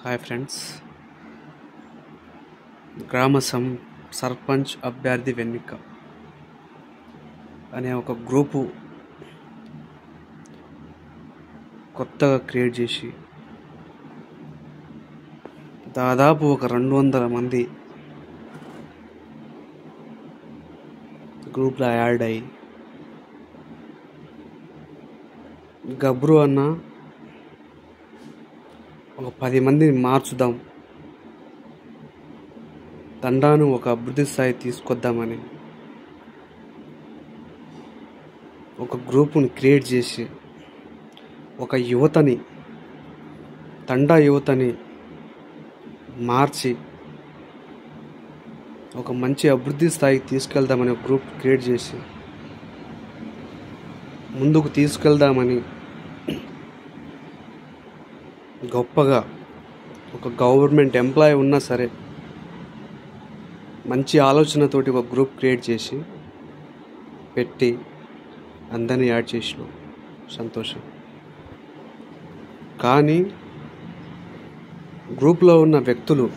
Hi friends, గ్రామ సర్పంచ్ అభ్యర్థి ఎన్నిక అనే ఒక గ్రూపు కొత్తగా క్రియేట్ చేసి దాదాపు ఒక 200 మంది గ్రూప్లో యాడ్ అయ్యి గబ్రు అన్న ఒక 10 మందిని మార్చుదాం, తండాను ఒక అభివృద్ధి స్థాయి తీసుకొద్దామని ఒక గ్రూపుని క్రియేట్ చేసి ఒక యువతని, తండా యువతని మార్చి ఒక మంచి అభివృద్ధి స్థాయికి తీసుకెళ్దామని ఒక గ్రూప్ క్రియేట్ చేసి ముందుకు తీసుకెళ్దామని గొప్పగా ఒక గవర్నమెంట్ ఎంప్లాయీ ఉన్నా సరే మంచి ఆలోచనతోటి ఒక గ్రూప్ క్రియేట్ చేసి పెట్టి అందరినీ యాడ్ చేసినాం. సంతోషం. కానీ గ్రూప్లో ఉన్న వ్యక్తులు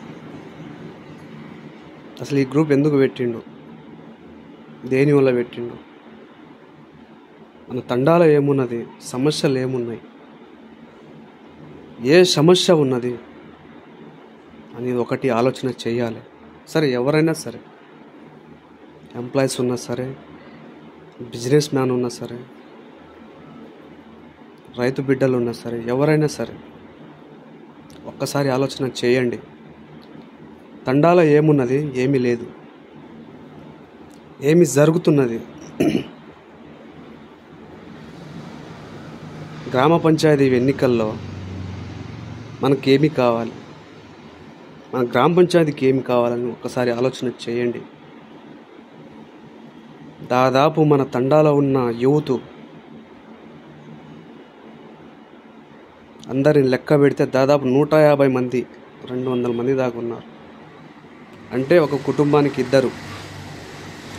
అసలు ఈ గ్రూప్ ఎందుకు పెట్టిండు, దేనివల్ల పెట్టిండు, మన తండాలో ఏమున్నది, సమస్యలు ఏమున్నాయి, ఏ సమస్య ఉన్నది అనేది ఒకటి ఆలోచన చేయాలి. సరే, ఎవరైనా సరే, ఎంప్లాయీస్ ఉన్నా సరే, బిజినెస్ మ్యాన్ ఉన్నా సరే, రైతు బిడ్డలు ఉన్నా సరే, ఎవరైనా సరే ఒక్కసారి ఆలోచన చేయండి. తండాలో ఏమున్నది, ఏమీ లేదు, ఏమి జరుగుతున్నది, గ్రామ పంచాయతీ ఎన్నికల్లో మనకేమి కావాలి, మన గ్రామ పంచాయతీకి ఏమి కావాలని ఒక్కసారి ఆలోచన చేయండి. దాదాపు మన తండాలో ఉన్న యూత్ అందరిని లెక్క పెడితే దాదాపు 150 మంది, 200 మంది దాకా ఉన్నారు. అంటే ఒక కుటుంబానికి 2,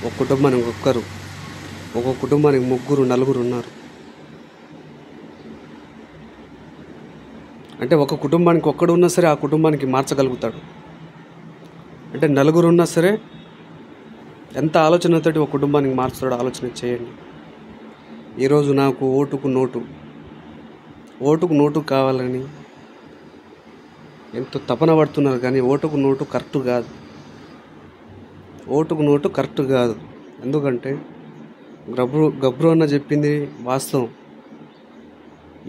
ఒక కుటుంబానికి 1, ఒక కుటుంబానికి 3, 4 ఉన్నారు. అంటే ఒక కుటుంబానికి ఒక్కడు ఉన్నా సరే ఆ కుటుంబానికి మార్చగలుగుతాడు. అంటే 4 ఉన్నా సరే ఎంత ఆలోచనతోటి ఒక కుటుంబానికి మార్చుతాడో ఆలోచన చేయండి. ఈరోజు నాకు ఓటుకు నోటు కావాలని ఎంతో తపన పడుతున్నారు, కానీ ఓటుకు నోటు కరెక్ట్ కాదు. ఓటుకు నోటు కరెక్ట్ కాదు. ఎందుకంటే గబ్రు అన్న చెప్పింది వాస్తవం.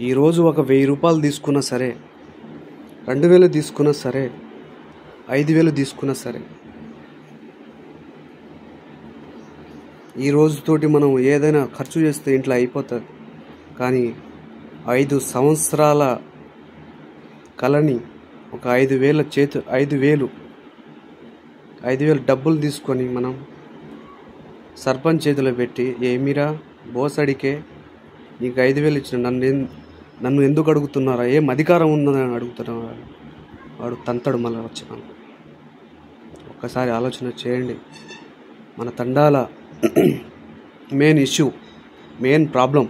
ఈరోజు ఒక 1000 రూపాయలు తీసుకున్నా సరే, 2000 తీసుకున్నా సరే, 5000 తీసుకున్నా సరే, ఈ రోజుతోటి మనం ఏదైనా ఖర్చు చేస్తే ఇంట్లో అయిపోతుంది. కానీ 5 సంవత్సరాల కలని ఒక 5,000 డబ్బులు తీసుకొని మనం సర్పంచ్ చేతిలో పెట్టి, ఏమిరా బోసడికే నీకు 5,000 ఇచ్చిన నన్ను ఎందుకు అడుగుతున్నారా, ఏం అధికారం ఉందని అడుగుతున్నా, వాడు తంతడు మళ్ళీ వచ్చి. ఒక్కసారి ఆలోచన చేయండి. మన తండాల మెయిన్ ప్రాబ్లం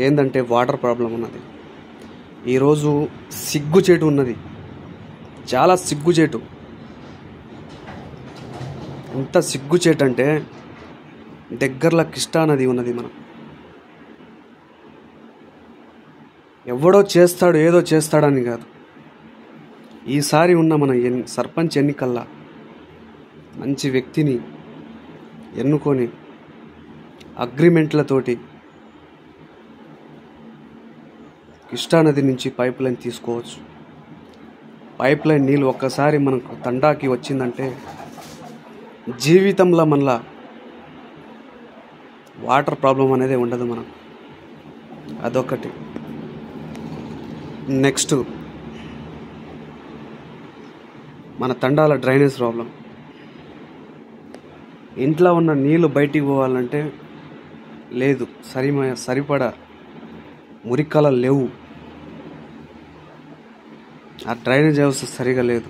ఏంటంటే వాటర్ ప్రాబ్లం ఉన్నది. ఈరోజు సిగ్గుచేటు ఉన్నది, చాలా సిగ్గుచేటు. ఎంత సిగ్గుచేటు అంటే దగ్గరలో కృష్ణా నది ఉన్నది. మనం ఎవడో చేస్తాడు, ఏదో చేస్తాడని కాదు. ఈసారి ఉన్న మన సర్పంచ్ ఎన్నికల్లా మంచి వ్యక్తిని ఎన్నుకొని అగ్రిమెంట్లతోటి కృష్ణానది నుంచి పైప్ లైన్ తీసుకోవచ్చు. పైప్ లైన్ నీళ్ళు ఒక్కసారి మనకు తండాకి వచ్చిందంటే జీవితంలో మళ్ళా వాటర్ ప్రాబ్లం అనేది ఉండదు మనకు. అదొకటి. నెక్స్ట్, మన తండాల డ్రైనేజ్ ప్రాబ్లం. ఇంట్లో ఉన్న నీళ్ళు బయటికి పోవాలంటే లేదు, సరిపడా మురికాలు లేవు, ఆ డ్రైనేజ్ వ్యవస్థ సరిగా లేదు.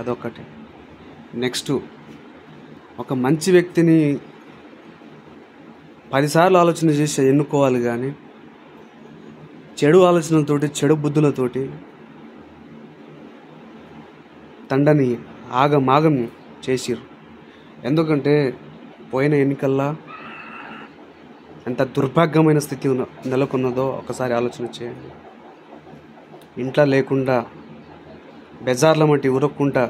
అదొకటి. నెక్స్ట్, ఒక మంచి వ్యక్తిని 10 సార్లు ఆలోచన చేసి ఎన్నుకోవాలి, కానీ చెడు ఆలోచనలతోటి, చెడు బుద్ధులతోటి తండని ఆగమాగం చేసిర్రు. ఎందుకంటే పోయిన ఎన్నికల్లో ఎంత దుర్భాగ్యమైన స్థితి నెలకొన్నదో ఒకసారి ఆలోచన చేయండి. ఇంట్లో లేకుండా బెజార్ల మట్టి ఉరుక్కుంటా,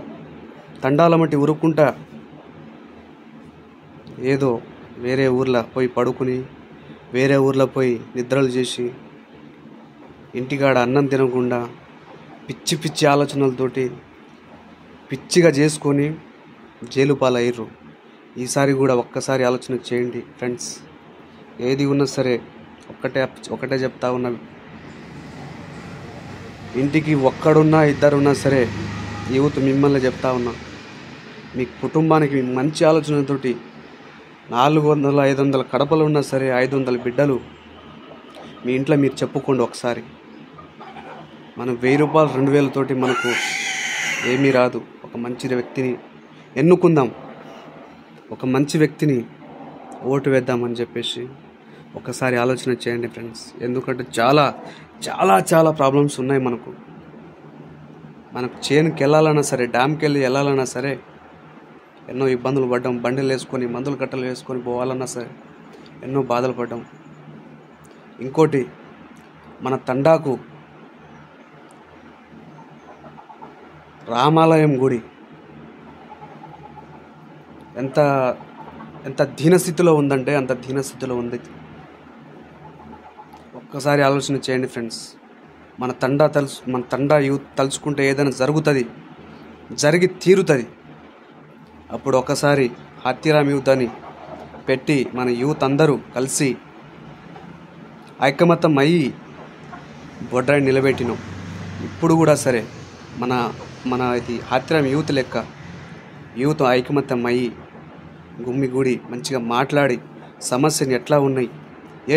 తండాల మట్టి ఉరుక్కుంటా ఏదో వేరే ఊర్లో పోయి పడుకుని, వేరే ఊర్లో పోయి నిద్రలు చేసి, ఇంటికాడ అన్నం తినకుండా పిచ్చి పిచ్చి ఆలోచనలతోటి పిచ్చిగా చేసుకొని జైలు పాలయ్యారు. ఈసారి కూడా ఒక్కసారి ఆలోచన చేయండి ఫ్రెండ్స్. ఏది ఉన్నా సరే ఒకటే చెప్తా ఉన్నా, ఇంటికి ఒక్కడున్నా ఇద్దరున్నా సరే యూత్ మిమ్మల్ని చెప్తా ఉన్నా, మీ కుటుంబానికి మంచి ఆలోచనతోటి 400 500 కడపలు ఉన్నా సరే 500 బిడ్డలు మీ ఇంట్లో మీరు చెప్పుకోండి ఒకసారి. మనం 1000 రూపాయలు 2000 తోటి మనకు ఏమీ రాదు. ఒక మంచి వ్యక్తిని ఎన్నుకుందాం, ఒక మంచి వ్యక్తిని ఓటు వేద్దామని చెప్పేసి ఒకసారి ఆలోచన చేయండి ఫ్రెండ్స్. ఎందుకంటే చాలా చాలా చాలా ప్రాబ్లమ్స్ ఉన్నాయి మనకు చేనుకి వెళ్ళాలన్నా సరే, డ్యామ్కి వెళ్ళాలన్నా సరే ఎన్నో ఇబ్బందులు పడ్డాం. బండిలు వేసుకొని మందులు కట్టలు వేసుకొని పోవాలన్నా సరే ఎన్నో బాధలు పడ్డాం. ఇంకోటి, మన తండాకు రామాలయం గుడి ఎంత దీనస్థితిలో ఉందంటే అంత దీనస్థితిలో ఉంది. ఒక్కసారి ఆలోచన చేయండి ఫ్రెండ్స్. మన తండా యూత్ తలుచుకుంటే ఏదైనా జరుగుతుంది, జరిగి తీరుతుంది. అప్పుడు ఒకసారి హాతీరామ్ యూత్ అని పెట్టి మన యూత్ అందరూ కలిసి ఐకమత్యం అయ్యి బొడ్రాయిని నిలబెట్టినాం. ఇప్పుడు కూడా సరే మన ఇది హాతీరామ్ యూత్ లెక్క యూత్ ఐకమత్యం అయ్యి గుమ్మిగూడి మంచిగా మాట్లాడి సమస్యలు ఎట్లా ఉన్నాయి, ఏ